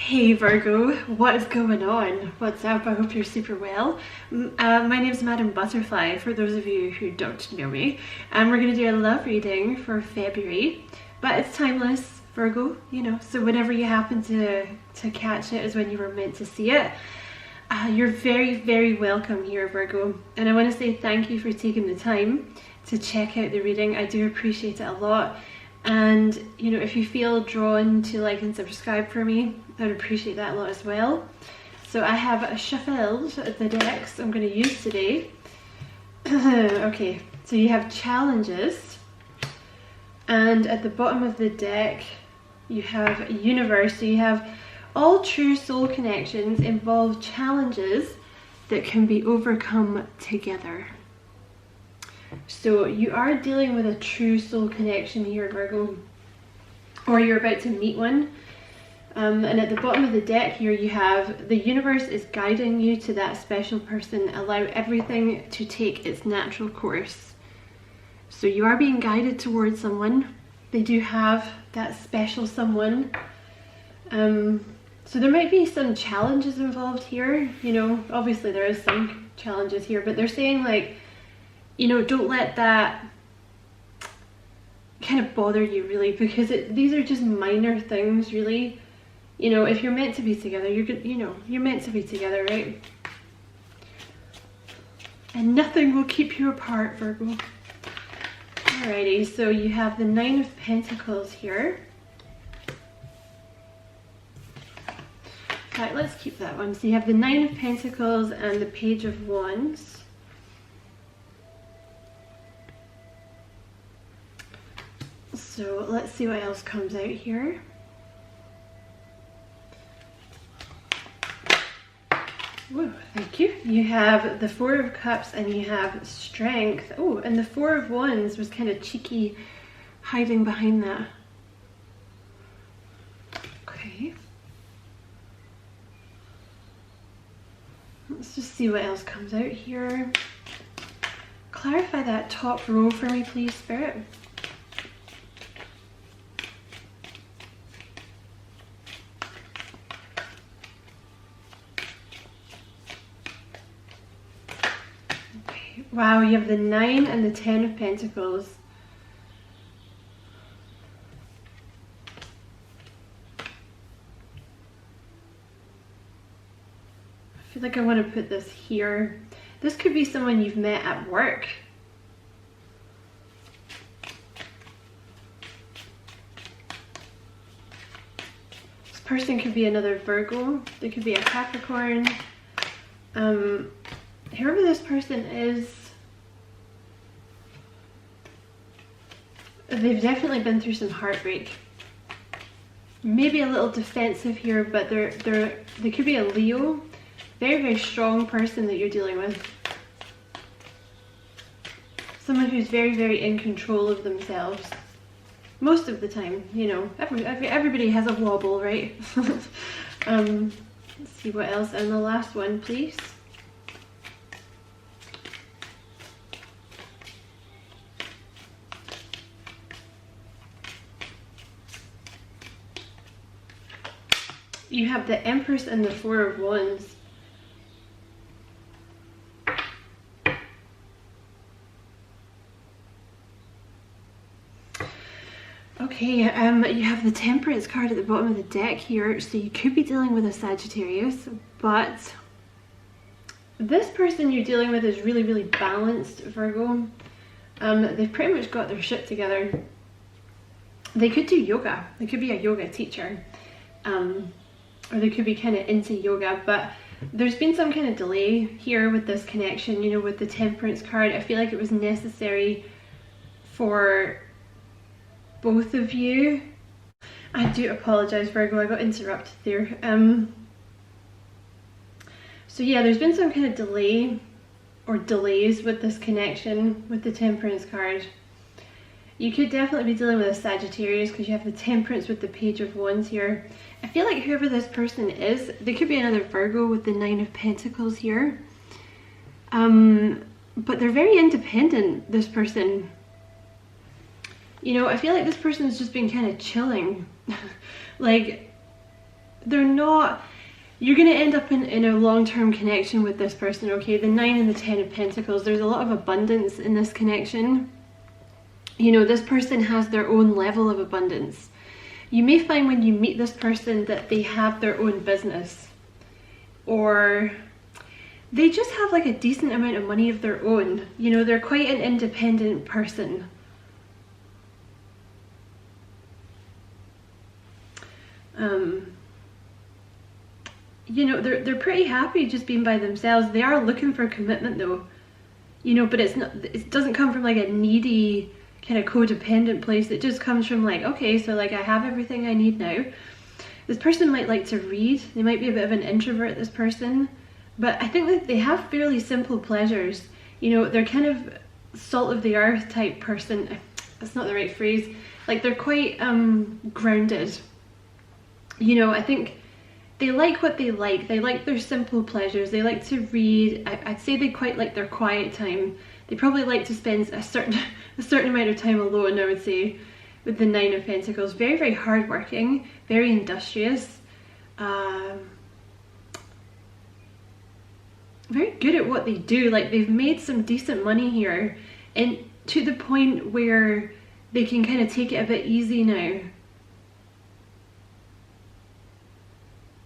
Hey Virgo, what is going on? What's up? I hope you're super well. My name is Madam Butterfly, for those of you who don't know me. And we're going to do a love reading for February. But it's timeless, Virgo, you know, so whenever you happen to catch it is when you were meant to see it. You're very, very welcome here, Virgo. And I want to say thank you for taking the time to check out the reading. I do appreciate it a lot. And you know, if you feel drawn to like and subscribe for me, I would appreciate that a lot as well. So I have shuffled the decks I'm going to use today. Okay, so you have challenges, and at the bottom of the deck you have universe. So you have all true soul connections involve challenges that can be overcome together. So you are dealing with a true soul connection here, Virgo, or you're about to meet one. And at the bottom of the deck here you have the universe is guiding you to that special person. Allow everything to take its natural course. So you are being guided towards someone. They do have that special someone. So there might be some challenges involved here. You know, obviously there is some challenges here, but they're saying like, you know, don't let that kind of bother you really, because these are just minor things really. You know, if you're meant to be together, you're good, you know, you're meant to be together, right? And nothing will keep you apart, Virgo. Alrighty, so you have the Nine of Pentacles here. Right, let's keep that one. So you have the Nine of Pentacles and the Page of Wands. So let's see what else comes out here. Whoa, thank you. You have the Four of Cups and you have Strength. Oh, and the Four of Wands was kind of cheeky, hiding behind that. Okay. Let's just see what else comes out here. Clarify that top row for me, please, Spirit. Wow, you have the 9 and the 10 of Pentacles. I feel like I want to put this here. This could be someone you've met at work. This person could be another Virgo. They could be a Capricorn. Whoever this person is, they've definitely been through some heartbreak. Maybe a little defensive here, but they could be a Leo. Very, very strong person that you're dealing with. Someone who's very, very in control of themselves. Most of the time, you know, everybody has a wobble, right? Let's see what else. And the last one, please. You have the Empress and the Four of Wands. Okay, you have the Temperance card at the bottom of the deck here, so you could be dealing with a Sagittarius, but this person you're dealing with is really, really balanced, Virgo. They've pretty much got their shit together. They could do yoga. They could be a yoga teacher. Or they could be kind of into yoga, but there's been some kind of delay here with this connection, you know, with the Temperance card. I feel like it was necessary for both of you. I do apologize, Virgo, I got interrupted there. So yeah, there's been some kind of delay or delays with this connection with the Temperance card. You could definitely be dealing with a Sagittarius because you have the Temperance with the Page of Wands here. I feel like whoever this person is, they could be another Virgo with the Nine of Pentacles here. But they're very independent, this person. You know, I feel like this person's just been kind of chilling. Like, they're not, you're going to end up in a long-term connection with this person, okay? The 9 and the 10 of Pentacles, there's a lot of abundance in this connection. You know, this person has their own level of abundance. You may find when you meet this person that they have their own business, or they just have like a decent amount of money of their own. You know, they're quite an independent person. You know, they're pretty happy just being by themselves. They are looking for commitment though, you know, but it doesn't come from like a needy kind of codependent place. It just comes from like, okay, so like I have everything I need now. This person might like to read. They might be a bit of an introvert, this person, but I think that they have fairly simple pleasures. You know, they're kind of salt of the earth type person. That's not the right phrase. Like they're quite grounded. You know, I think they like what they like. They like their simple pleasures. They like to read. I'd say they quite like their quiet time. They probably like to spend a certain amount of time alone, I would say, with the 9 of Pentacles. Very, very hardworking, very industrious, very good at what they do. Like they've made some decent money here, and to the point where they can kind of take it a bit easy now.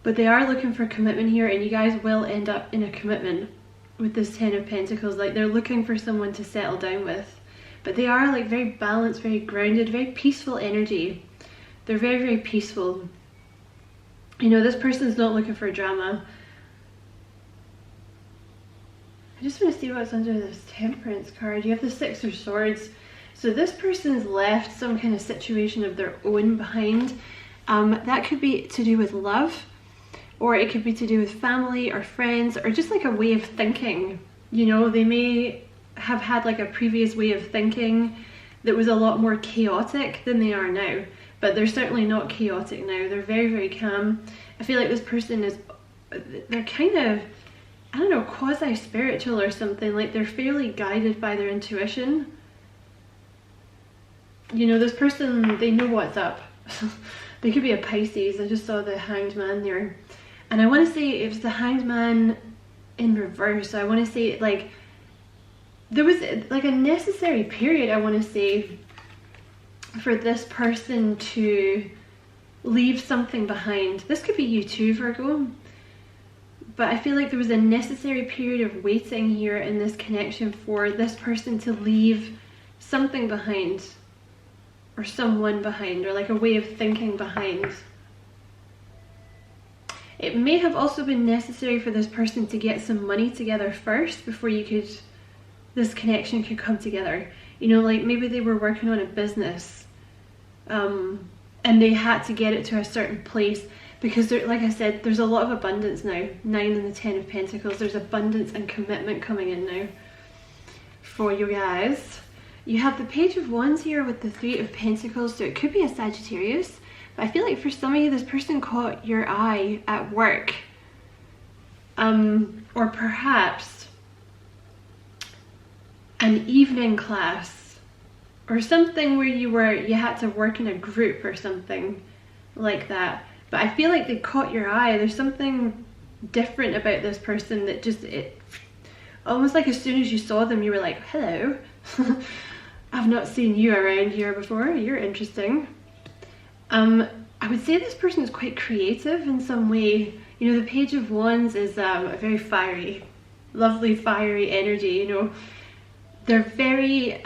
But they are looking for commitment here, and you guys will end up in a commitment with this 10 of Pentacles. Like they're looking for someone to settle down with. But they are like very balanced, very grounded, very peaceful energy. They're very, very peaceful. You know, this person's not looking for drama. I just want to see what's under this Temperance card. You have the 6 of Swords. So this person's left some kind of situation of their own behind. That could be to do with love, or it could be to do with family or friends, or just like a way of thinking. You know, they may have had like a previous way of thinking that was a lot more chaotic than they are now, but they're certainly not chaotic now. They're very, very calm. I feel like this person is, they're kind of, I don't know, quasi-spiritual or something. Like they're fairly guided by their intuition. You know, this person, they know what's up. They could be a Pisces. I just saw the Hanged Man there. And I want to say it was the Hanged Man in reverse. So I want to say like there was like a necessary period, I want to say, for this person to leave something behind. This could be you too, Virgo. But I feel like there was a necessary period of waiting here in this connection for this person to leave something behind, or someone behind, or like a way of thinking behind. It may have also been necessary for this person to get some money together first before this connection could come together. You know, like maybe they were working on a business and they had to get it to a certain place, because there, like I said, there's a lot of abundance now. 9 and the 10 of Pentacles. There's abundance and commitment coming in now for you guys. You have the Page of Wands here with the 3 of Pentacles, so it could be a Sagittarius. But I feel like for some of you, this person caught your eye at work. Or perhaps an evening class, or something where you had to work in a group or something like that. But I feel like they caught your eye. There's something different about this person that just, it almost like as soon as you saw them, you were like, hello. I've not seen you around here before. You're interesting. I would say this person is quite creative in some way. You know, the Page of Wands is a very fiery, lovely fiery energy. You know, they're very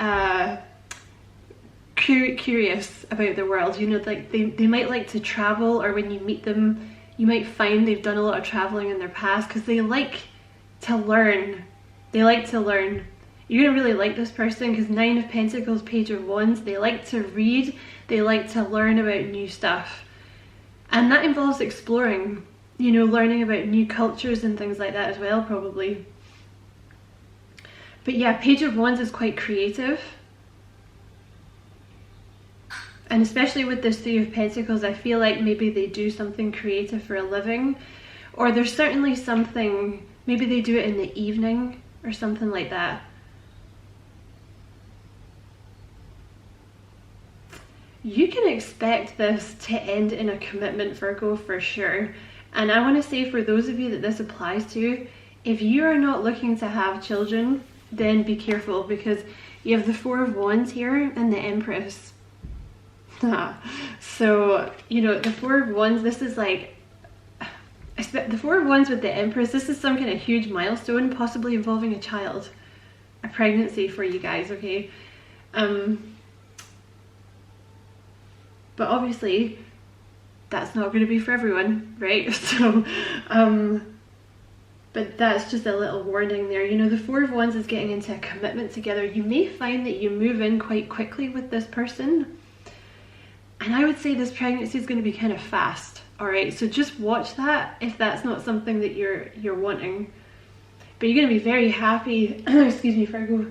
curious about the world. You know, like they might like to travel, or when you meet them, you might find they've done a lot of traveling in their past, because they like to learn. They like to learn. You're gonna really like this person, because 9 of Pentacles, Page of Wands, they like to read, they like to learn about new stuff. And that involves exploring, you know, learning about new cultures and things like that as well, probably. But yeah, Page of Wands is quite creative. And especially with this 3 of Pentacles, I feel like maybe they do something creative for a living. Or there's certainly something, maybe they do it in the evening or something like that. you can expect this to end in a commitment, Virgo, for sure. And I want to say, for those of you that this applies to, if you are not looking to have children, then be careful, because you have the Four of Wands here and the Empress. So, you know, the Four of Wands, this is like, the Four of Wands with the Empress, this is some kind of huge milestone, possibly involving a child, a pregnancy for you guys, okay? But obviously, that's not going to be for everyone, right? So, but that's just a little warning there. You know, the Four of Wands is getting into a commitment together. You may find that you move in quite quickly with this person. And I would say this pregnancy is going to be kind of fast, all right? So just watch that if that's not something that you're wanting. But you're going to be very happy. Excuse me, Virgo.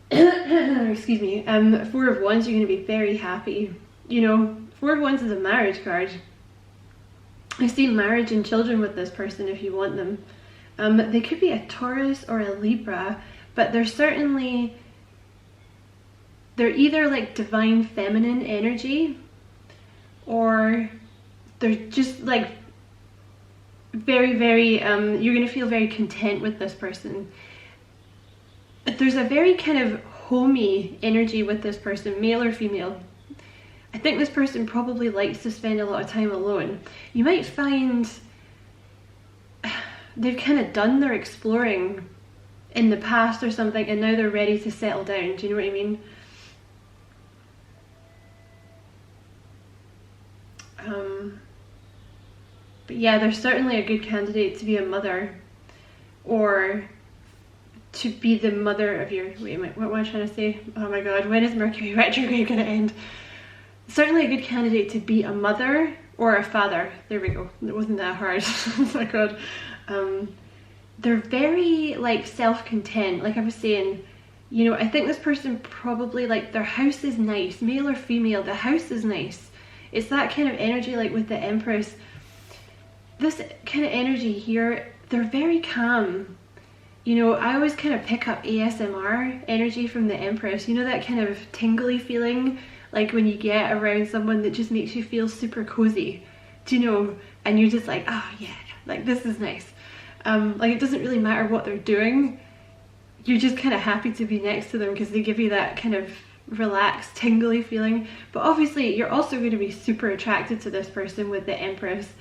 Excuse me. Four of Wands, you're going to be very happy. You know, Four of Wands is a marriage card. I see marriage and children with this person if you want them. They could be a Taurus or a Libra, but they're certainly, they're either like divine feminine energy, or they're just like very, very, you're going to feel very content with this person. But there's a very kind of homey energy with this person, male or female. I think this person probably likes to spend a lot of time alone. You might find they've kind of done their exploring in the past or something, and now they're ready to settle down. Do you know what I mean? But yeah, they're certainly a good candidate to be a mother, or to be the mother of your, wait a minute, what am I trying to say? Oh my god, when is Mercury retrograde going to end? Certainly a good candidate to be a mother or a father. There we go. It wasn't that hard. Oh my god. They're very like self-content. Like I was saying, you know, I think this person probably, like, their house is nice, male or female, the house is nice. It's that kind of energy, like with the Empress. This kind of energy here, they're very calm. You know, I always kind of pick up ASMR energy from the Empress. You know, that kind of tingly feeling, like when you get around someone that just makes you feel super cozy, do you know? And you're just like, oh yeah, like this is nice. Like it doesn't really matter what they're doing. You're just kind of happy to be next to them because they give you that kind of relaxed, tingly feeling. But obviously you're also going to be super attracted to this person with the Empress.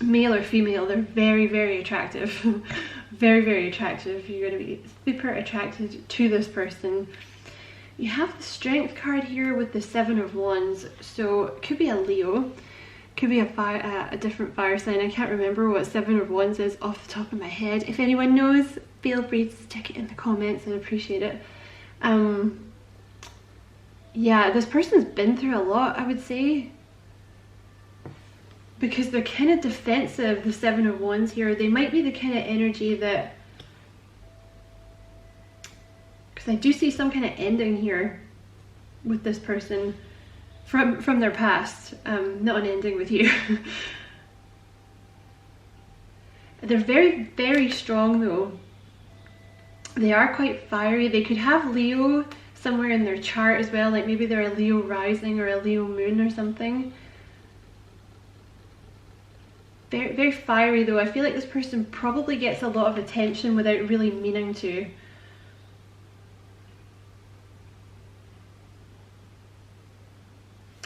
Male or female, they're very, very attractive. Very, very attractive. You're going to be super attracted to this person. You have the Strength card here with the Seven of Wands, so it could be a Leo, could be a different fire sign. I can't remember what Seven of Wands is off the top of my head. If anyone knows, feel free to stick it in the comments, I'd appreciate it. Yeah, this person's been through a lot, I would say, because they're kind of defensive, the Seven of Wands here. They might be the kind of energy that, I do see some kind of ending here with this person from their past, not an ending with you. They're very, very strong though. They are quite fiery. They could have Leo somewhere in their chart as well, like maybe they're a Leo rising or a Leo moon or something. Very, very fiery though. I feel like this person probably gets a lot of attention without really meaning to.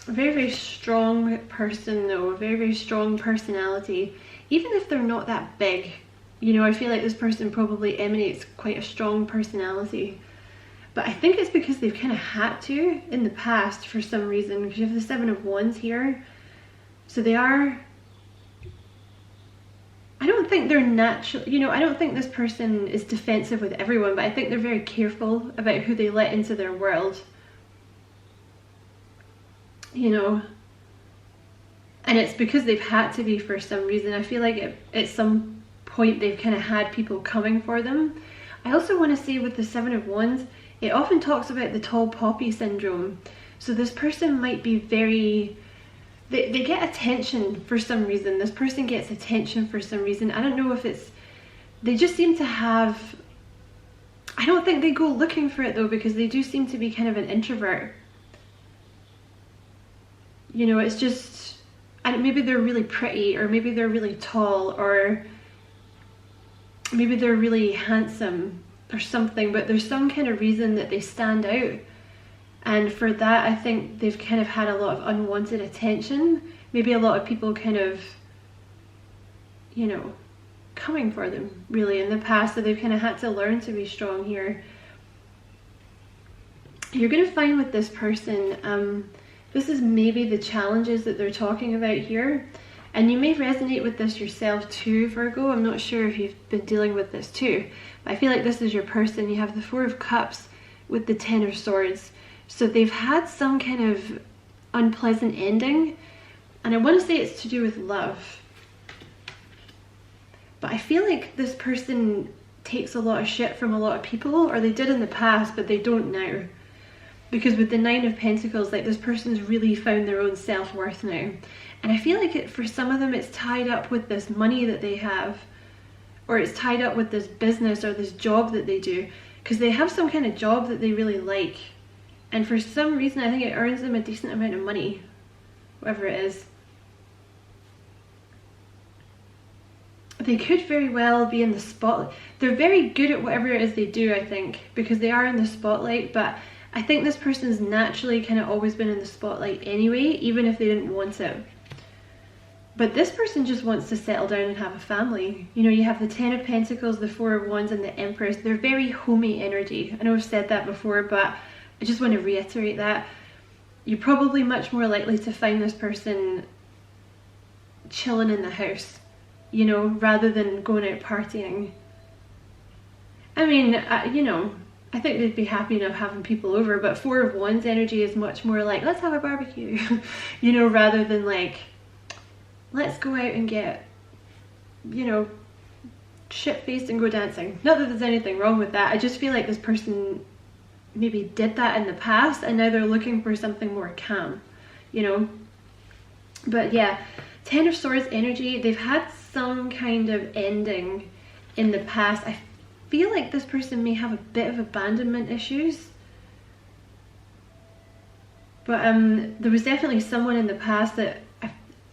A very, very strong person though, a very, very strong personality. Even if they're not that big, you know, I feel like this person probably emanates quite a strong personality. But I think it's because they've kind of had to in the past for some reason, because you have the Seven of Wands here. So they are, I don't think they're natural, you know, I don't think this person is defensive with everyone, but I think they're very careful about who they let into their world. You know, and it's because they've had to be for some reason. I feel like at some point they've kind of had people coming for them. I also want to say with the Seven of Wands, it often talks about the tall poppy syndrome. So this person might be very, they get attention for some reason. This person gets attention for some reason. I don't know if it's, they just seem to have, I don't think they go looking for it though, because they do seem to be kind of an introvert. You know, it's just, and maybe they're really pretty, or maybe they're really tall, or maybe they're really handsome or something, but there's some kind of reason that they stand out. And for that, I think they've kind of had a lot of unwanted attention. Maybe a lot of people kind of, you know, coming for them really in the past, so they've kind of had to learn to be strong here. You're going to find with this person, this is maybe the challenges that they're talking about here. And you may resonate with this yourself too, Virgo. I'm not sure if you've been dealing with this too, but I feel like this is your person. You have the Four of Cups with the Ten of Swords. So they've had some kind of unpleasant ending. And I want to say it's to do with love. But I feel like this person takes a lot of shit from a lot of people, or they did in the past, but they don't now. Because with the Nine of Pentacles, like, this person's really found their own self-worth now. And I feel like for some of them, it's tied up with this money that they have, or it's tied up with this business or this job that they do, because they have some kind of job that they really like. And for some reason, I think it earns them a decent amount of money, whatever it is. They could very well be in the spotlight. They're very good at whatever it is they do, I think, because they are in the spotlight, but I think this person's naturally kind of always been in the spotlight anyway, even if they didn't want it. But this person just wants to settle down and have a family. You know, you have the Ten of Pentacles, the Four of Wands, and the Empress. They're very Homey energy. I know I've said that before, but I just want to reiterate that. You're probably much more likely to find this person chilling in the house, you know, rather than going out partying. I mean, you know, I think they'd be happy enough having people over, but Four of Wands energy is much more like, let's have a barbecue, you know, rather than like, let's go out and get, you know, shit-faced and go dancing. Not that there's anything wrong with that. I just feel like this person maybe did that in the past, and now they're looking for something more calm, you know. But yeah, Ten of Swords energy, they've had some kind of ending in the past. I feel like this person may have a bit of abandonment issues, but there was definitely someone in the past that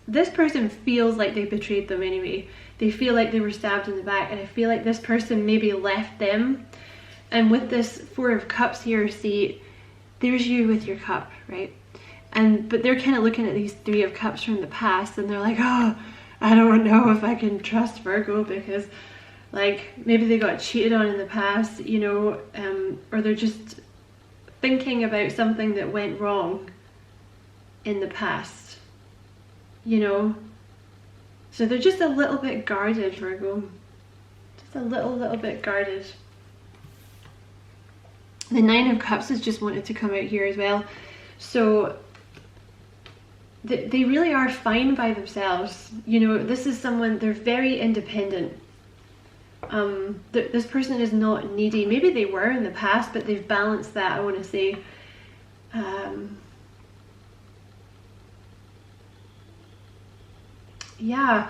this person feels like they betrayed them anyway. They feel like they were stabbed in the back, and I feel like this person maybe left them. And with this Four of Cups here, see, there's you with your cup, right? But they're kind of looking at these Three of Cups from the past, and they're like, oh, I don't know if I can trust Virgo, because like maybe they got cheated on in the past, you know, or they're just thinking about something that went wrong in the past, you know. So they're just a little bit guarded, Virgo. Just a little bit guarded. The Nine of Cups has just wanted to come out here as well. So they really are fine by themselves. You know, this is someone, they're very independent. This person is not needy. Maybe they were in the past, but they've balanced that, I want to say. Yeah,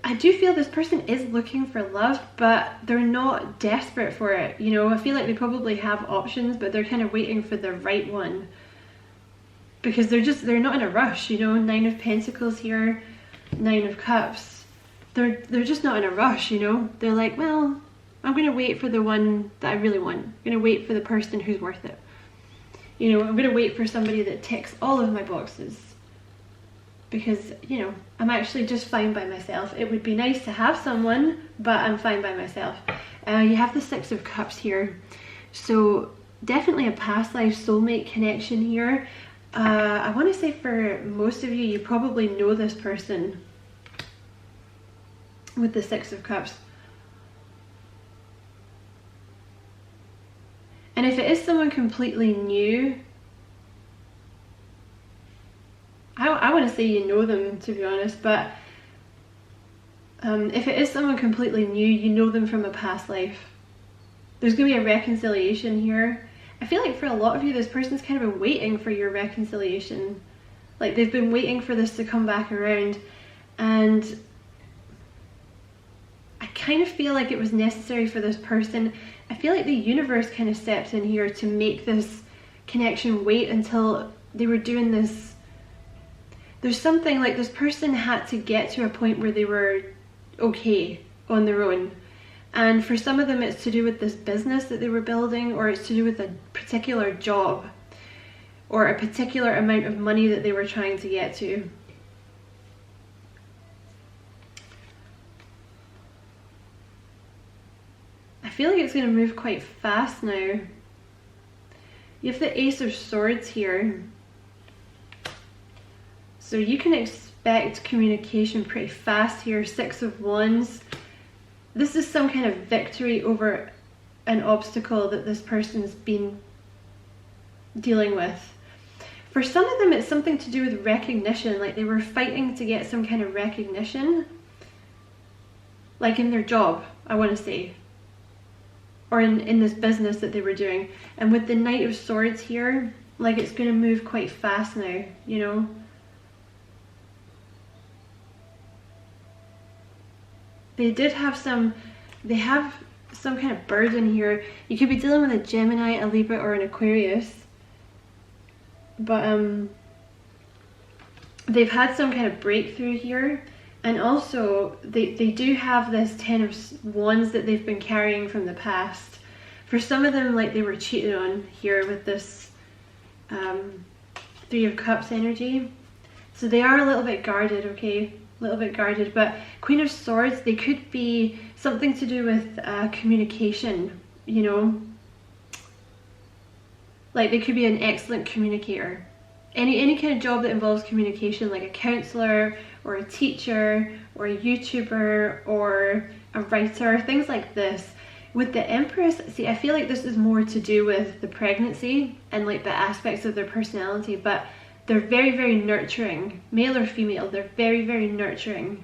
I do feel this person is looking for love, but they're not desperate for it. You know, I feel like they probably have options, but they're kind of waiting for the right one, because they're not in a rush, you know. Nine of Pentacles here, Nine of Cups. They're just not in a rush, you know. They're like, well, I'm going to wait for the one that I really want. I'm going to wait for the person who's worth it. You know, I'm going to wait for somebody that ticks all of my boxes. Because, you know, I'm actually just fine by myself. It would be nice to have someone, but I'm fine by myself. You have the Six of Cups here. So definitely a past life soulmate connection here. I want to say for most of you, you probably know this person with the Six of Cups. And if it is someone completely new, I want to say you know them, to be honest, but if it is someone completely new, you know them from a past life. There's going to be a reconciliation here. I feel like for a lot of you, this person's kind of been waiting for your reconciliation. Like, they've been waiting for this to come back around, and I kind of feel like it was necessary for this person. I feel like the universe kind of stepped in here to make this connection wait until they were doing this there's something like this person had to get to a point where they were okay on their own. And for some of them it's to do with this business that they were building, or it's to do with a particular job or a particular amount of money that they were trying to get to. I feel like it's going to move quite fast now. You have the Ace of Swords here. So you can expect communication pretty fast here. Six of Wands. This is some kind of victory over an obstacle that this person's been dealing with. For some of them, it's something to do with recognition, like they were fighting to get some kind of recognition, like in their job, I want to say, or in this business that they were doing. And with the Knight of Swords here, like it's going to move quite fast now, you know. They have some kind of burden here. You could be dealing with a Gemini, a Libra, or an Aquarius. But they've had some kind of breakthrough here. And also, they do have this 10 of Wands that they've been carrying from the past. For some of them, like they were cheated on here with this 3 of Cups energy. So they are a little bit guarded, okay? A little bit guarded. But Queen of Swords, they could be something to do with communication, you know? Like they could be an excellent communicator. Any kind of job that involves communication, like a counselor or a teacher or a YouTuber or a writer, things like this. With the Empress, see, I feel like this is more to do with the pregnancy and like the aspects of their personality, but they're very, very nurturing. Male or female, they're very, very nurturing.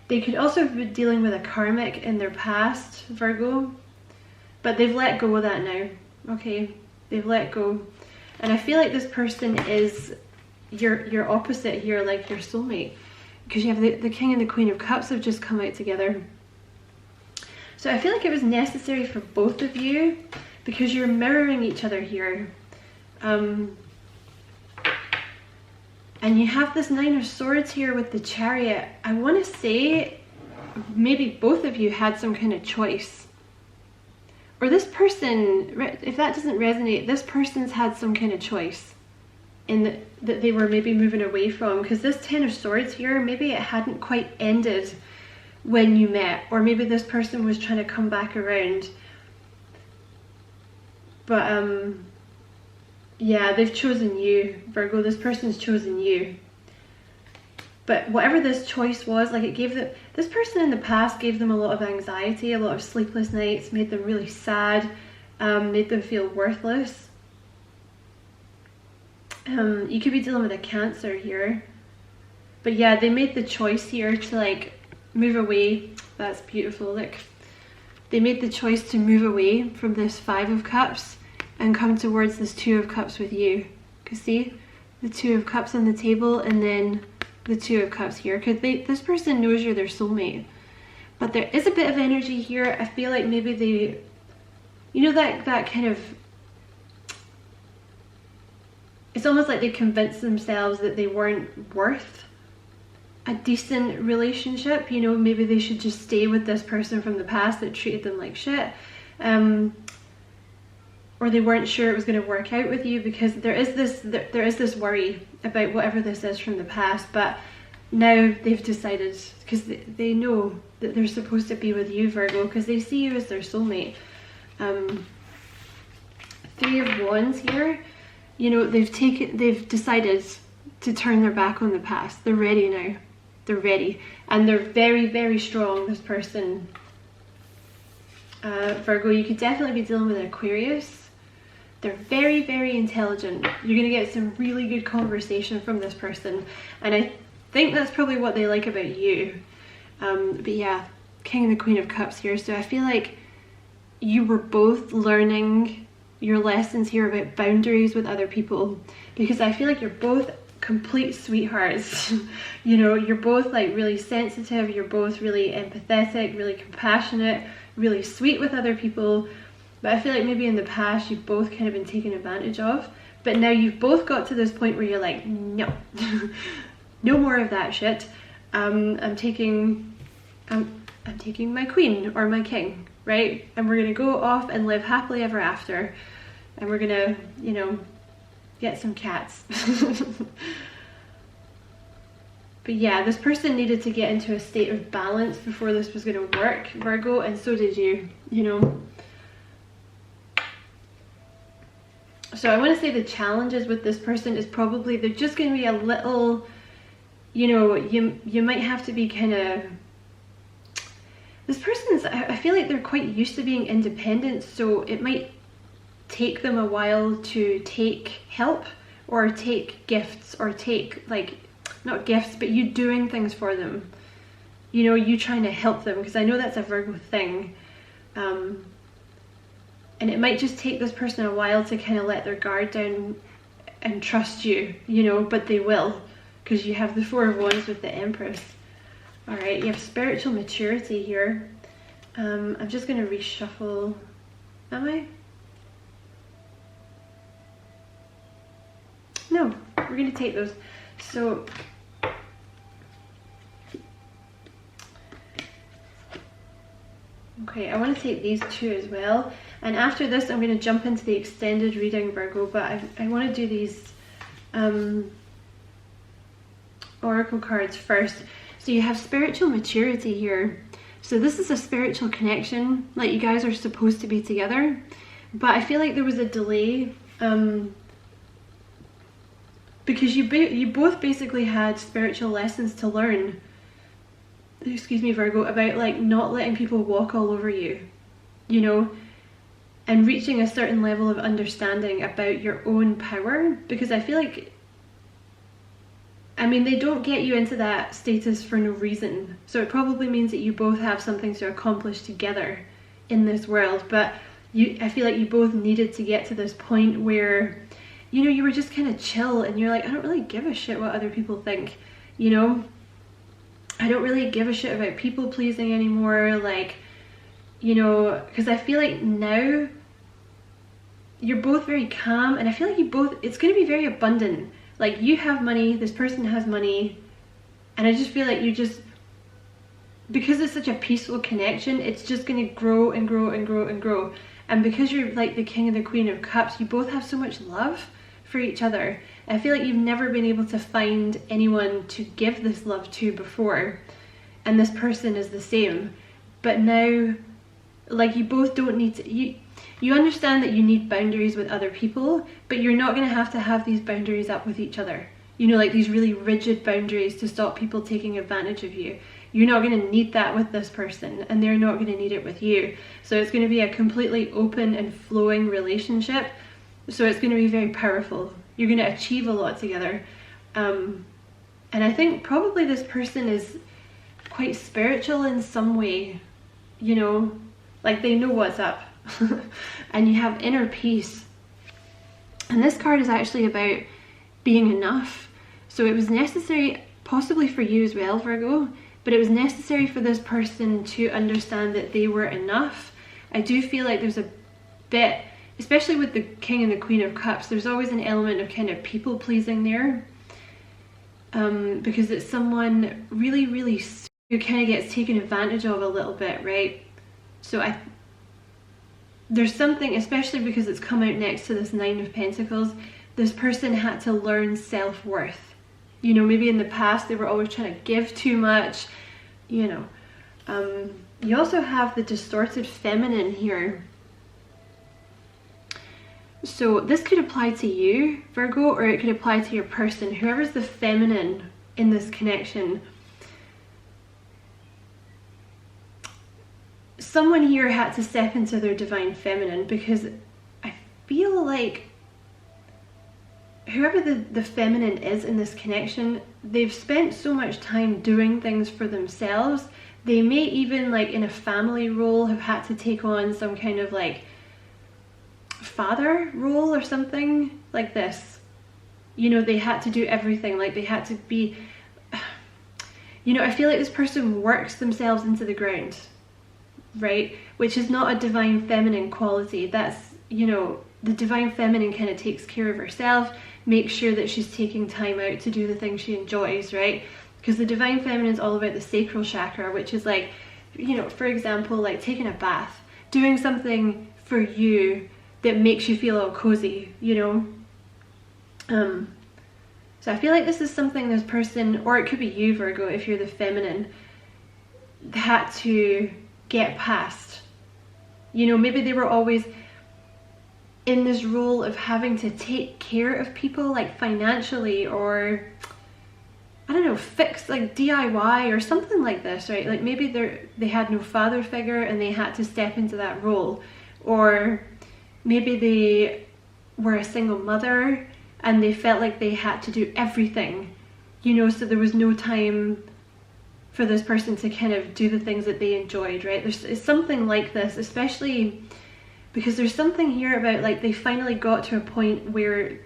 They could also be dealing with a karmic in their past, Virgo, but they've let go of that now, okay? They've let go. And I feel like this person is your opposite here, like your soulmate, because you have the King and the Queen of Cups have just come out together. So I feel like it was necessary for both of you because you're mirroring each other here. And you have this Nine of Swords here with the Chariot. I want to say maybe both of you had some kind of choice. Or this person, if that doesn't resonate, this person's had some kind of choice in that they were maybe moving away from. Because this 10 of Swords here, maybe it hadn't quite ended when you met. Or maybe this person was trying to come back around. But yeah, they've chosen you, Virgo. This person's chosen you. But whatever this choice was, like it gave them, this person in the past gave them a lot of anxiety, a lot of sleepless nights, made them really sad, made them feel worthless. You could be dealing with a Cancer here. But yeah, they made the choice here to like move away. That's beautiful, look. They made the choice to move away from this 5 of Cups and come towards this 2 of Cups with you. Because see, the 2 of Cups on the table and then the 2 of Cups here. Because this person knows you're their soulmate. But there is a bit of energy here. I feel like maybe they, you know, that kind of, it's almost like they convinced themselves that they weren't worth a decent relationship. You know, maybe they should just stay with this person from the past that treated them like shit. Or they weren't sure it was going to work out with you, because there is this worry about whatever this is from the past. But now they've decided, because they know that they're supposed to be with you, Virgo, because they see you as their soulmate. 3 of Wands here, you know, they've decided to turn their back on the past. They're ready now. They're ready, and they're very, very strong, this person. Virgo, you could definitely be dealing with an Aquarius. They're very, very intelligent. You're going to get some really good conversation from this person. And I think that's probably what they like about you. But yeah, King and the Queen of Cups here. So I feel like you were both learning your lessons here about boundaries with other people. Because I feel like you're both complete sweethearts. You know, you're both like really sensitive. You're both really empathetic, really compassionate, really sweet with other people. But I feel like maybe in the past you've both kind of been taken advantage of. But now you've both got to this point where you're like, no, no more of that shit. I'm taking my queen or my king, right? And we're gonna go off and live happily ever after. And we're gonna, you know, get some cats. But yeah, this person needed to get into a state of balance before this was gonna work, Virgo, and so did you, you know. So I want to say the challenges with this person is probably they're just going to be a little, you know, you might have to be kind of, this person's, I feel like they're quite used to being independent, so it might take them a while to take help or take gifts or take, like, not gifts, but you doing things for them, you know, you trying to help them, because I know that's a Virgo thing. And it might just take this person a while to kind of let their guard down and trust you, you know, but they will, because you have the Four of Wands with the Empress. All right, you have spiritual maturity here. I'm just going to reshuffle. Am I? No, we're going to take those. So, okay, I want to take these two as well. And after this, I'm going to jump into the extended reading, Virgo, but I want to do these oracle cards first. So you have spiritual maturity here. So this is a spiritual connection, like you guys are supposed to be together. But I feel like there was a delay because you both basically had spiritual lessons to learn, excuse me, Virgo, about like not letting people walk all over you, you know, and reaching a certain level of understanding about your own power, because I feel like, I mean, they don't get you into that status for no reason. So it probably means that you both have something to accomplish together in this world. But I feel like you both needed to get to this point where, you know, you were just kind of chill and you're like, I don't really give a shit what other people think, you know? I don't really give a shit about people pleasing anymore. Like, you know, because I feel like now you're both very calm, and I feel like you both, it's going to be very abundant. Like, you have money, this person has money, and I just feel like you just, because it's such a peaceful connection, it's just going to grow and grow and grow and grow. And because you're like the King and the Queen of Cups, you both have so much love for each other. I feel like you've never been able to find anyone to give this love to before, and this person is the same. But now, like, you both don't need to, you understand that you need boundaries with other people, but you're not going to have these boundaries up with each other. You know, like these really rigid boundaries to stop people taking advantage of you. You're not going to need that with this person, and they're not going to need it with you. So it's going to be a completely open and flowing relationship. So it's going to be very powerful. You're going to achieve a lot together. And I think probably this person is quite spiritual in some way, you know, like they know what's up. And you have inner peace. And this card is actually about being enough. So it was necessary, possibly for you as well, Virgo, but it was necessary for this person to understand that they were enough. I do feel like there's a bit, especially with the King and the Queen of Cups, there's always an element of kind of people pleasing there, because it's someone really, really who kind of gets taken advantage of a little bit, right? So there's something, especially because it's come out next to this Nine of Pentacles, this person had to learn self-worth. You know, maybe in the past they were always trying to give too much, you know. You also have the distorted feminine here. So this could apply to you, Virgo, or it could apply to your person, whoever's the feminine in this connection. Someone here had to step into their divine feminine, because I feel like whoever the feminine is in this connection, they've spent so much time doing things for themselves. They may even, like in a family role, have had to take on some kind of like father role or something like this. You know, they had to do everything, like they had to be, you know, I feel like this person works themselves into the ground, right? Which is not a divine feminine quality. That's, you know, the divine feminine kind of takes care of herself, makes sure that she's taking time out to do the things she enjoys, right? Because the divine feminine is all about the sacral chakra, which is like, you know, for example, like taking a bath, doing something for you that makes you feel all cozy, you know? So I feel like this is something this person, or it could be you, Virgo, if you're the feminine, had to get past. You know, maybe they were always in this role of having to take care of people, like financially, or I don't know, fix, like DIY or something like this, right? Like maybe they had no father figure and they had to step into that role. Or maybe they were a single mother and they felt like they had to do everything, you know, so there was no time for this person to kind of do the things that they enjoyed, right? There's something like this, especially because there's something here about like they finally got to a point where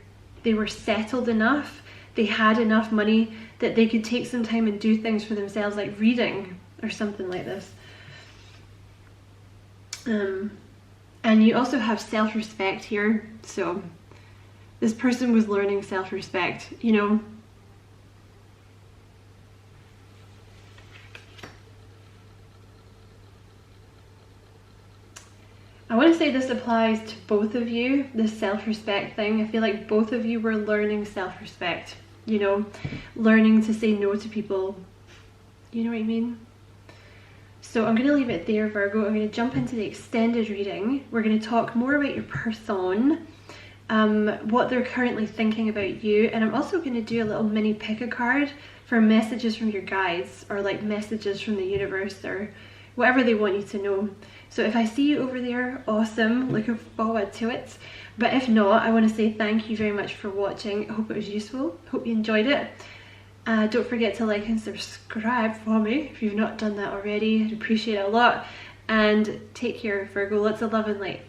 they were settled enough, they had enough money that they could take some time and do things for themselves, like reading or something like this. And you also have self-respect here, so this person was learning self-respect, you know. I want to say this applies to both of you, this self-respect thing. I feel like both of you were learning self-respect, you know, learning to say no to people, you know what I mean? So I'm going to leave it there, Virgo. I'm going to jump into the extended reading. We're going to talk more about your person, what they're currently thinking about you, and I'm also going to do a little mini pick a card for messages from your guides, or like messages from the universe, or whatever they want you to know. So if I see you over there, awesome, looking forward to it. But if not, I want to say thank you very much for watching. I hope it was useful, hope you enjoyed it. Don't forget to like and subscribe for me if you've not done that already. I'd appreciate it a lot. And take care, Virgo. Lots of love and light.